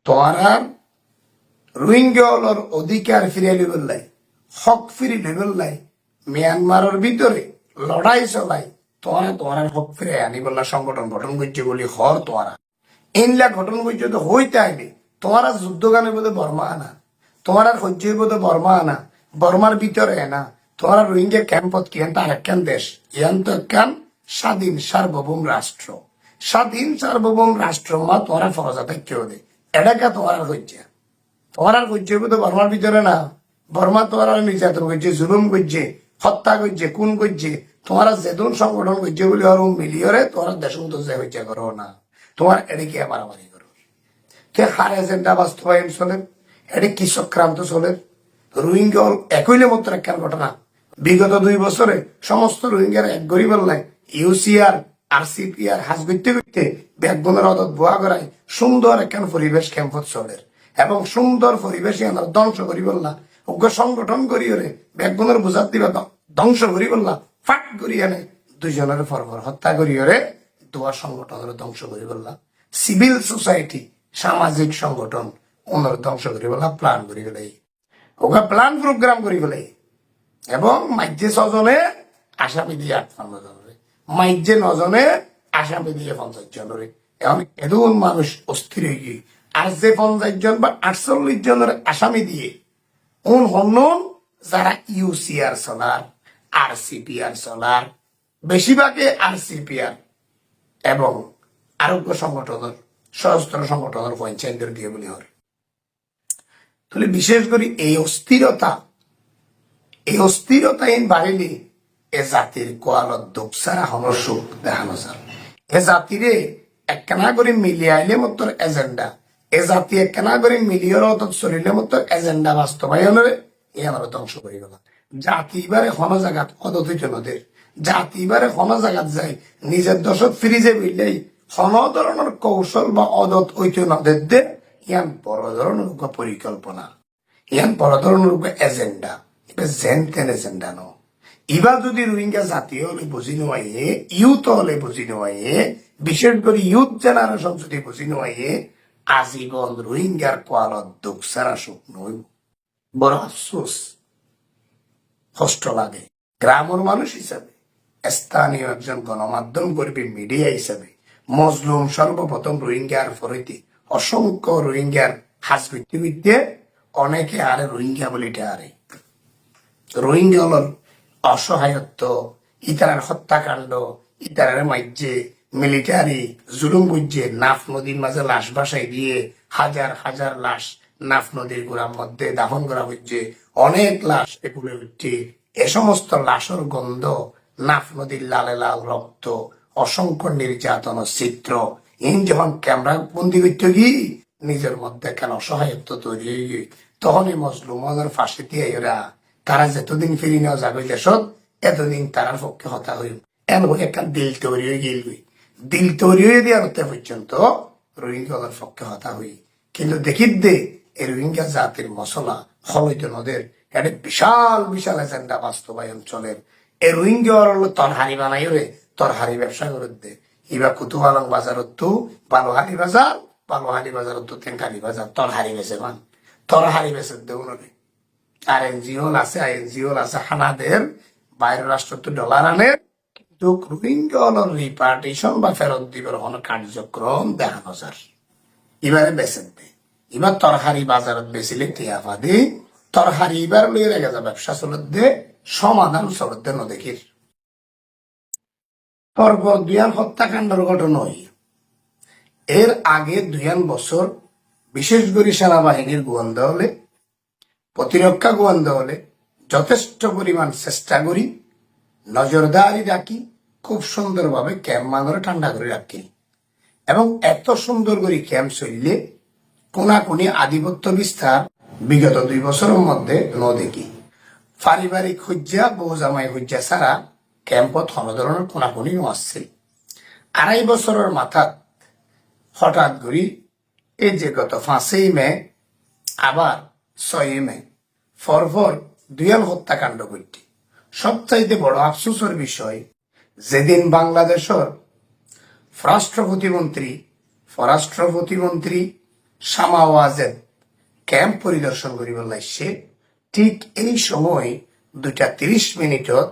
তোয়ারার রোহিঙ্গার অধিকার ফিরিয়ে লিবেল লাই, হক ফিরি লিবেল লাই, মিয়ানমারের ভিতরে লড়াই চলাই তোয়ারার হক ফিরে আনিবল্লা সংগঠন গঠন করছে বলি হর তোয়ারা ইনলা গঠন করছে তো হইতে আইনি। তোমরা যুদ্ধ গানে বোধ বর্মা আনা, তোমার সহ্য বোধ বর্মা আনা, বর্মার ভিতরে না তোমার রোহিঙ্গা ক্যাম্পত কি তার একখান দেশ, ইয়ান তো একখান স্বাধীন সার্বভৌম রাষ্ট্র। স্বাধীন সার্বভৌম রাষ্ট্র মা তোমার ফরজাতে কেউ দে এটাকে তোমার হচ্ছে, তোমার সহ্য বোধ বর্মার ভিতরে না। বর্মা তোমার নির্যাতন করছে, জুলুম করছে, হত্যা করছে, খুন করছে। তোমার যেদন সংগঠন করছে বলে আর মিলিয়রে তোমার দেশ মতো যে হচ্ছে করো না, তোমার এদিকে মারামারি করো। তে হার এজেন্ডা বাস্তবায়ন চলে, এটি কি চক্রান্ত চলে। রোহিঙ্গা একইলে মাত্র একখান ঘটনা। বিগত 2 বছরে সমস্ত রোহিঙ্গার এক গরিবের লাই ইউসিআর RCPR হাজ করতে করতে ব্যাকবোনের অদত বোয়া করায় সুন্দর একখান পরিবেশ ক্যাম্পত চলে এবং সুন্দর পরিবেশ আমার ধ্বংস করি বললা উগ্র সংগঠন করিওরে ব্যাকবোনের বোঝার দিবা ধ্বংস করি বললা ফাট করি আনে দুইজনের ফরফর হত্যা করিওরে দোয়া সংগঠনের ধ্বংস করি বললা। সিভিল সোসাইটি সামাজিক সংগঠন ওনার ধ্বংস করি বললা প্ল্যান করি গেলে ওকে প্ল্যান প্রোগ্রাম করি গেলে এবং মাইজে 6 জনে আসামি দিয়ে 58 জনের, মাইজে 9 জনে আসামি দিয়ে 50 জনের। এখন এদন মানুষ অস্থির হয়ে গিয়ে আর যে 50 জন বা 48 জনের আসামি দিয়ে হন্যন যারা ইউসিআর চলার RCPR চলার বেশিরভাগে RCPR এবং আরোগ্য সংগঠনের সশস্ত্র সংগঠনের পঞ্চায়েতের দিয়ে বলি হয়। তাহলে বিশেষ করে এই অস্থিরতাহীন বাড়িলে এ জাতির কোয়ালত দুঃখ সারা হনসুখ দেখানো যায়। এ জাতিরে একখানা করে মিলিয়ে আইলে মতো এজেন্ডা, এ জাতি একখানা করে মিলিয়র অত চলিলে মতো এজেন্ডা বাস্তবায়নের এ আমার ধ্বংস করে গেল। জাতি এবারে হন জাগাত অদতিত নদের, জাতি এবারে হন জাগাত যায় নিজের দশক ফিরিজে বিললেই হন ধরনের কৌশল বা অদত ঐত নদের দে ইয়ান বড় ধরনের পরিকল্পনা, ইয়ান বড় ধরনের এজেন্ডা। এবার জেন তেন এজেন্ডা ন এবার যদি রোহিঙ্গা জাতি হলে বুঝি নেওয়াইয়ে, ইউথ হলে বুঝি নেওয়াইয়ে, বিশেষ করে ইউথ জেনারেশন যদি বুঝি নেওয়াইয়ে আজীবন রোহিঙ্গার কোয়ালত দুঃখ সারা সুখ নই। বড় আফসোস, কষ্ট লাগে গ্রামের মানুষ হিসাবে, স্থানীয় একজন গণমাধ্যম কর্মী, মিডিয়া হিসাবে মজলুম সর্বপ্রথম রোহিঙ্গার ফরিতে অসংখ্য রোহিঙ্গার হাজ করতে করতে অনেকে আরে রোহিঙ্গা বলিটা আরে রোহিঙ্গা হল অসহায়ত্ব, ইতারার হত্যাকাণ্ড, ইতারার মাইজে মিলিটারি জুলুম বুঝছে, নাফ নদীর মাঝে লাশ ভাসাই দিয়ে হাজার হাজার লাশ নাফ নদীর গোড়ার মধ্যে দাফন করা হচ্ছে, অনেক লাশ এগুলো হচ্ছে। এ সমস্ত লাশের গন্ধ, নাফ নদীর লালে লাল রক্ত, অসংখ্য নির্যাতন চিত্র ইন যখন ক্যামেরা বন্দি করতে গিয়ে নিজের মধ্যে কেন অসহায়ত্ব তৈরি হয়ে গিয়ে তখনই মজলুম ফাঁসি দিয়ে এরা তারা যতদিন ফিরি নেওয়া যাবে দেশত এতদিন তারার পক্ষে হতা হইব। এন একটা দিল তৈরি হয়ে গেল, দিল তৈরি হয়ে দেওয়া হতে পর্যন্ত রোহিঙ্গাদের পক্ষে হতা হই। কিন্তু দেখি দে এই রোহিঙ্গা জাতির মশলা হলইত নদের একটা বিশাল বিশাল এজেন্ডা বাস্তবায়ন চলের। এই রোহিঙ্গা হলো তরহারি বানাই রে, তরহারি ব্যবসা করে দে। ইবা কুতুবালং বাজারত তো পালোহারি বাজার, পালোহারি বাজারত তো তেঙ্কারি বাজার, তরহারি বেছে মান, তরহারি বেছে দেউন রে। আর এনজিও আছে, INGO আছে হানাদের বাইরের রাষ্ট্র তো ডলার আনে, কিন্তু রোহিঙ্গা রিপার্টিশন বা ফেরত দিবার কোন কার্যক্রম দেখানো যার এবারে বেচেন দে। এবার তরহারি বাজারত বেচিলে টিয়াফা দি তরহারি এবার লইয়ে রেখে যা ব্যবসা চলত দে, সমাধান চলত দে নদেখির। পরপর 2 হত্যাকাণ্ডের ঘটনা হই। এর আগে 2 বছর বিশেষ করে সেনাবাহিনীর গোয়েন্দা হলে, প্রতিরক্ষা গোয়েন্দা হলে যথেষ্ট পরিমাণ চেষ্টা করি, নজরদারি রাখি, খুব সুন্দরভাবে ক্যাম্প মানরে ঠান্ডা করে রাখি এবং এত সুন্দর করে ক্যাম্প চললে কোনাকুনি আধিপত্য বিস্তার বিগত 2 বছরের মধ্যে ন দেখি। পারিবারিক হজ্জা বউ জামাই হজ্জা ছাড়া ক্যাম্পত কোনো ধরনের কোনাকুনি আসছে। 2.5 বছরের মাথাত হঠাৎ করে এই যে গত 5 মে আবার 6 মে ফরফর 2 হত্যাকাণ্ড করতে। সবচাইতে বড় আফসোসের বিষয়, যেদিন বাংলাদেশের পররাষ্ট্র প্রতিমন্ত্রী সামাওয়াজের ক্যাম্প পরিদর্শন করিব লাগছে। ঠিক এই সময় 2:30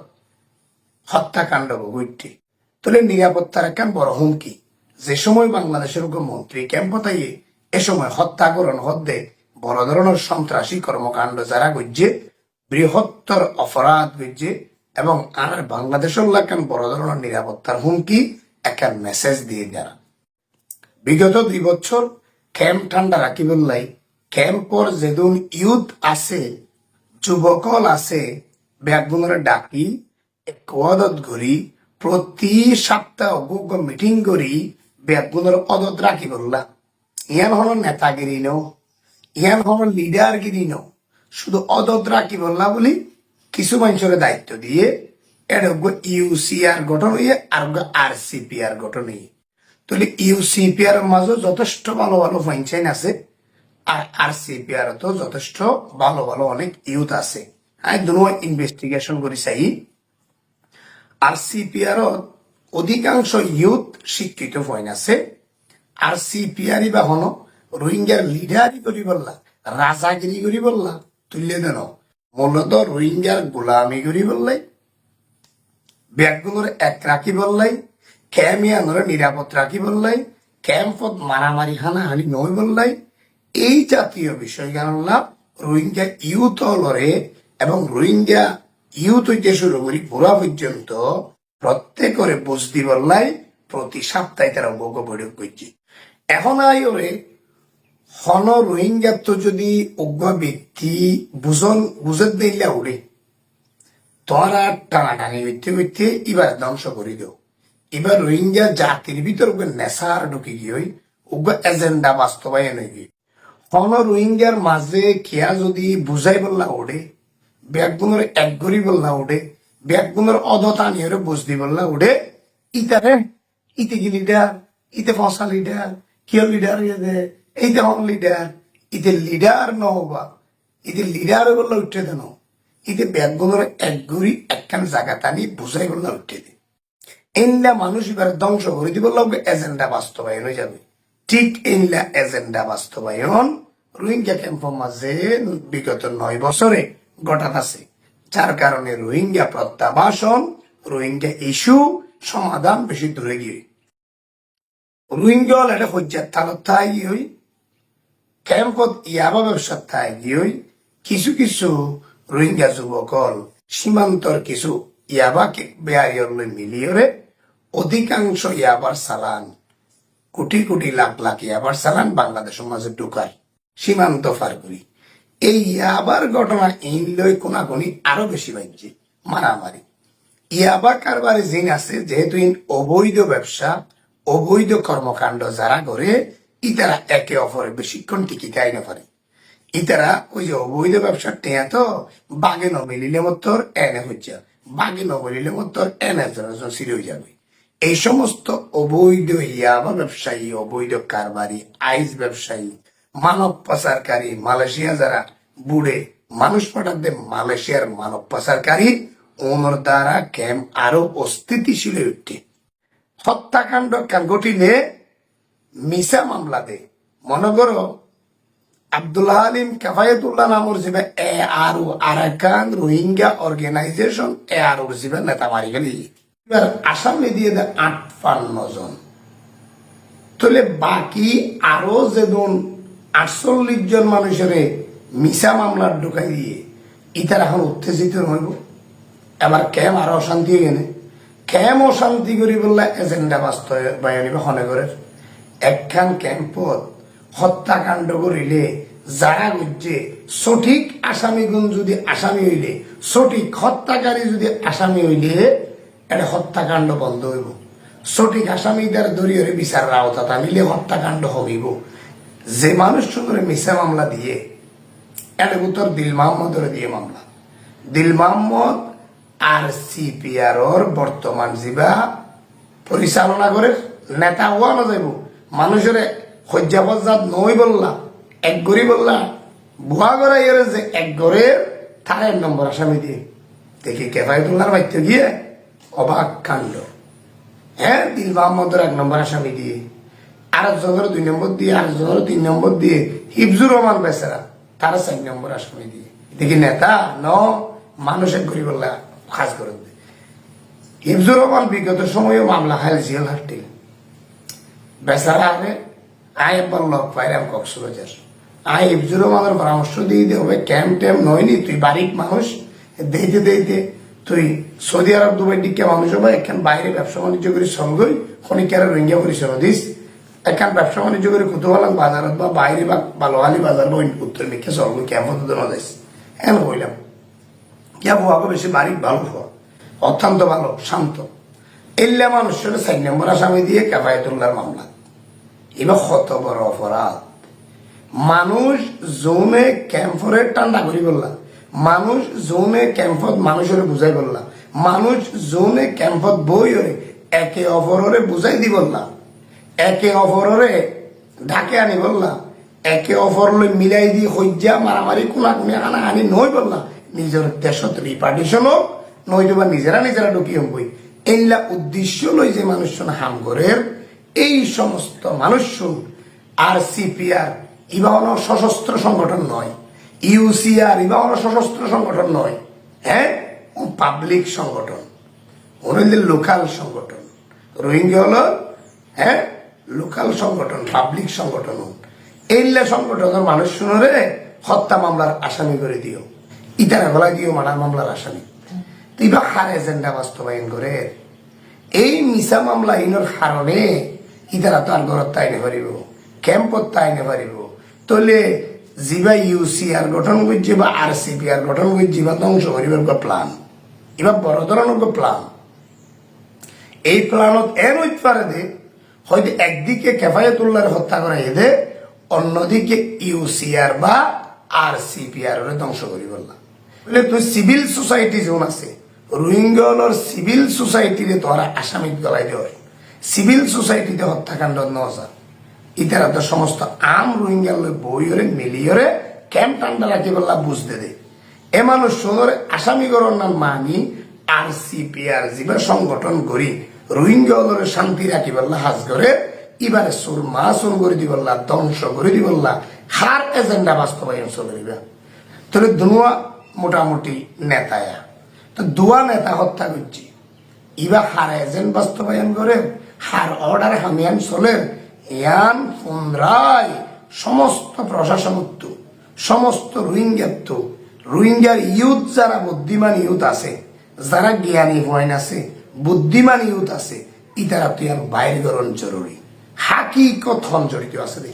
হত্যাকাণ্ড ঘটছে। তাহলে নিরাপত্তার একখান বড় হুমকি। যে সময় বাংলাদেশের মন্ত্রী ক্যাম্প তাইয়ে এ সময় হত্যাকরণ হদ্দে বড় ধরনের সন্ত্রাসী কর্মকাণ্ড যারা গজ্জে বৃহত্তর অপরাধ গজ্জে এবং আর বাংলাদেশের লাগান বড় ধরনের নিরাপত্তার হুমকি একটা মেসেজ দিয়ে যারা বিগত 2 বছর ক্যাম্প ঠান্ডা রাখি বললাই ক্যাম্পর যেদিন ইউথ আছে যুবকল আছে ব্যাগুনের ডাকি একদত করি প্রতি সপ্তাহ মিটিং করি ব্যাগুনের অদত রাখি বললা ইয়ান হল নেতাগিরি নো ইয়ান হল লিডারগিরি নো শুধু অদত রাখি বললা বলি কিছু মানুষের দায়িত্ব দিয়ে এটা ইউসিআর গঠন হইয়ে আর RCPR গঠন হইয়ে তাহলে ইউসিপিআর মাঝে যথেষ্ট ভালো ভালো ফাইনচাইন আছে আর RCPR তো যথেষ্ট ভালো ভালো অনেক ইউথ আছে। আমি দুনো ইনভেস্টিগেশন করি চাই RCPR অধিকাংশ ইউথ শিক্ষিত ফাইন আছে। RCPR বা হন রোহিঙ্গার লিডারি করি বললা রাজাগিরি করি বললা তুললে দেন মূলত রোহিঙ্গার গোলামি করি বললাই ব্যাগগুলোর এক রাখি বললাই ক্যামিয়ানোর নিরাপদ রাখি বললাই ক্যাম্পত মারামারি হানাহানি নয় বললাই এই জাতীয় বিষয় কারণলা রোহিঙ্গা ইউথ লড়ে এবং রোহিঙ্গা ইউথ হইতে শুরু করি বুড়া পর্যন্ত প্রত্যেকরে বসতি বললাই প্রতি সপ্তাহে তারা বগ বৈঠক করছে। এখন আই ওরে হন রোহিঙ্গা তো যদি অজ্ঞ ব্যক্তি বুঝে দিলে উড়ে তোরা টানাটানি হইতে হইতে এবার ধ্বংস করে দেও। এবার রোহিঙ্গা জাতির ভিতর নেশার ঢুকে গিয়ে উগ্র এজেন্ডা বাস্তবায়ন হয়ে গিয়ে হন রোহিঙ্গার মাঝে খেয়া যদি বুঝাই বললা ওড়ে ব্যাগগুলোর এক গড়ি বললা ওড়ে ব্যাগগুলোর অদতা নিয়ে বুঝদি বললা ওড়ে ইতারে ইতে কি লিডার ইতে ফসা লিডার কিয় লিডার এইতে হন লিডার ইতে লিডার নহবা ইতে লিডার বললা উঠে দেন ইতে ব্যাগগুলোর এক গড়ি একখান জায়গা টানি বুঝাই বললা উঠে দে এনলা মানুষ এবার ধ্বংস করে দিব এজেন্ডা বাস্তবায়ন হয়ে যাবে। ঠিক এনলা এজেন্ডা বাস্তবায়ন রোহিঙ্গা ক্যাম্পের মাঝে বিগত 9 বছরে ঘটাত আছে যার কারণে রোহিঙ্গা প্রত্যাবাসন রোহিঙ্গা ইস্যু সমাধান বেশি দূরে গিয়ে রোহিঙ্গা এটা হজ্জার থালত থাই গিয়ে ক্যাম্পত ইয়াবা ব্যবসার থাই গিয়ে কিছু কিছু রোহিঙ্গা যুবকল সীমান্তর কিছু ইয়াবাকে বেআইয়র মিলিয়রে অধিকাংশ ইয়াবার চালান কোটি কোটি লাখ লাখ ইয়াবার চালান বাংলাদেশের মাঝে ঢুকায় সীমান্ত পার করি এই ইয়াবার ঘটনা ইন লই কোনাকুনি আরো বেশি বাড়ছে মারামারি ইয়াবা কারবারে জিন আছে যেহেতু ইন অবৈধ ব্যবসা অবৈধ কর্মকাণ্ড যারা করে ইতারা একে অপরে বেশিক্ষণ টিকিতে না পারে ইতারা ওই যে অবৈধ ব্যবসার টেয়া তো বাগে নমিলিলে মতর এনে হচ্ছে বাগে নমিলিলে মতর এনে সিরে হয়ে যাবে। এই সমস্ত অবৈধ ইয়াবা ব্যবসায়ী অবৈধ কারবারি আইস ব্যবসায়ী মানব পাচারকারী মালয়েশিয়া যারা বুড়ে মানুষ পাঠাতে মালয়েশিয়ার মানব পাচারকারী ওনার দ্বারা ক্যাম্প আরো অস্থিতিশীল উঠছে। হত্যাকাণ্ড ঘটিলে মিসা মামলা দে মনে করো আব্দুল হালিম কেফায়েতুল্লাহ নামর জিবে আরাকান রোহিঙ্গা অর্গানাইজেশন জিবে নেতা মারি গেলি এবার আসামে দিয়ে দেয় 58 জন তাহলে বাকি আরো যেদিন 48 জন মানুষের মিসা মামলার ঢুকাই দিয়ে ইতার এখন উত্তেজিত হইব এবার ক্যাম আরো অশান্তি হয়ে গেলে ক্যাম অশান্তি করি বললে এজেন্ডা বাস্তবায়ন হনগরের একখান ক্যাম্পত হত্যাকাণ্ড করিলে যারা বুঝছে সঠিক আসামিগুণ যদি আসামি হইলে সঠিক হত্যাকারী যদি আসামি হইলে এটা হত্যাকাণ্ড বন্ধ হইব সঠিক আসামিদের দরিয়ে বিচার আওতা টানিলে হত্যাকাণ্ড হইব। যে মানুষ সুন্দর মিসা মামলা দিয়ে এটা উত্তর দিল মোহাম্মদের দিয়ে মামলা দিল মোহাম্মদ RCPR বর্তমান জিবা পরিচালনা করে নেতা হওয়া না যাইব মানুষের হজ্জাবজাত নই বললা এক গড়ি বললা বুয়া গড়াই যে এক গড়ের তার 1 নম্বর আসামি দিয়ে দেখি কেফায়েতুল্লাহর বাড়িতে গিয়ে অবাক কাণ্ড। হ্যাঁ দিল মোহাম্মদের 1 নম্বর আসামি দিয়ে আরেকজনের 2 নম্বর দিয়ে, আরেকজনের 3 নম্বর দিয়ে, হিফজুর রহমান বেচারা তারা 4 নম্বর আসামি দিয়ে। দেখি নেতা ন মানুষের গরিবল্লা কাজ করে দেয়। হিফজুর রহমান বিগত সময়ে মামলা খাইল, জেল হাঁটতে বেচারা আরে আয় একবার লক পাইলাম কক্সবাজার। আয় হিফজুর রহমানের পরামর্শ দিয়ে হবে ক্যাম্প ট্যাম্প নয়নি, তুই বাড়ির মানুষ দেইতে দেইতে তুই সৌদি আরব দুবাই দিকে মানুষ হবে, এখান বাইরে ব্যবসা বাণিজ্য করে সঙ্গই খনিকার রোহিঙ্গা পরিচয় দিস, এখান ব্যবসা বাণিজ্য করে কুতুবালাম বাজারত বা বাইরে বা বালোহালি বাজার বা উত্তর দিকে সর্ব ক্যাম্পত দেওয়া যাইস। হ্যাঁ বললাম ইয়া ভুয়াকে বেশি বাড়ি ভালো ভুয়া, অত্যন্ত ভালো শান্ত। এল্লা মানুষের 4 নম্বর আসামি দিয়ে কেফায়েতুল্লাহর মামলা। এবার কত বড় অপরাধ! মানুষ জোনে ক্যাম্পরে ঠান্ডা করি বললাম, মানুষ জোনে ক্যাম্পত মানুষের বুঝাই বললাম, মানুষ জোনে ক্যাম্পত বই হরে একে অপররে বুঝাই দি বললাম, একে অপররে ঢাকে আনি বললাম, একে অপরলে মিলাই দি হইয়া মারামারি কোনা কোনে আনা আনি নই বললাম, নিজের দেশত রিপার্টিশন হোক নইতো বা নিজেরা নিজেরা ঢুকি হবই। এইলা উদ্দেশ্য লই যে মানুষজন হাম করে এই সমস্ত মানুষজন আর সিপিআর ইবা হলো সশস্ত্র সংগঠন নয়, ইউসিআর ইবা হলো সশস্ত্র সংগঠন নয়, হ্যাঁ পাবলিক সংগঠন, ওনাদের লোকাল সংগঠন। রোহিঙ্গা হলো হ্যাঁ লোকাল সংগঠন, পাবলিক সংগঠন। এইলা সংগঠনের মানুষ শুনরে হত্যা মামলার আসামি করে দিও, ইতারা গলায় দিও মারার মামলার আসামি। ইবা হার এজেন্ডা বাস্তবায়ন করে এই মিছা মামলা ইনোর কারণে ইতারা তো আর ঘরত তাইনে পারিব, ক্যাম্পত তাইনে পারিব। তলে যিবা ইউসিআর গঠন করছে বা আরসিপিআর গঠন করছে বা ধ্বংস করিবার প্লান, এবার বড় ধরনের প্লান। এই প্লানত এর হইতে পারে দে হয়তো একদিকে কেফায়েতুল্লাহর হত্যা করা এদে, অন্যদিকে ইউসিআর বা আরসিপিআর ধ্বংস করি বললাম। বলে তুই সিভিল সোসাইটি জোন আছে, রোহিঙ্গা সিভিল সোসাইটিতে তোরা আসামি গলাই দেওয়া হয়, সিভিল সোসাইটিতে হত্যাকাণ্ড নজা ইতারা তো সমস্ত আম রোহিঙ্গা বইরে মিলিয়রে ক্যাম্প ঠান্ডা রাখি বললা বুঝতে দে। এ মানুষ সোনরে আসামি গরর নাম মানি আরসিপিআর যিবা সংগঠন করি রোহিঙ্গা শান্তি রাখি বললা হাজ করে এবারে সুর মা সুর করে দি বললা, ধ্বংস করে দি বললা, হার এজেন্ডা বাস্তবায়ন চলে দিবা। তাহলে দুয়া মোটামুটি নেতায়া তো দুয়া নেতা হত্যা করছি, ইবা হার এজেন্ট বাস্তবায়ন করে হার অর্ডারে হামিয়ান চলে ইয়ান পুনরায় সমস্ত প্রশাসনত্ব, সমস্ত রোহিঙ্গাত্ব, রোহিঙ্গার ইউথ যারা বুদ্ধিমান ইউথ আছে, যারা জ্ঞানী পয়েন্ট আছে, বুদ্ধিমান ইউথ আছে, ইতারা তো ইয়ার বাইরে গরণ জরুরি হাকিকত জড়িত আছে।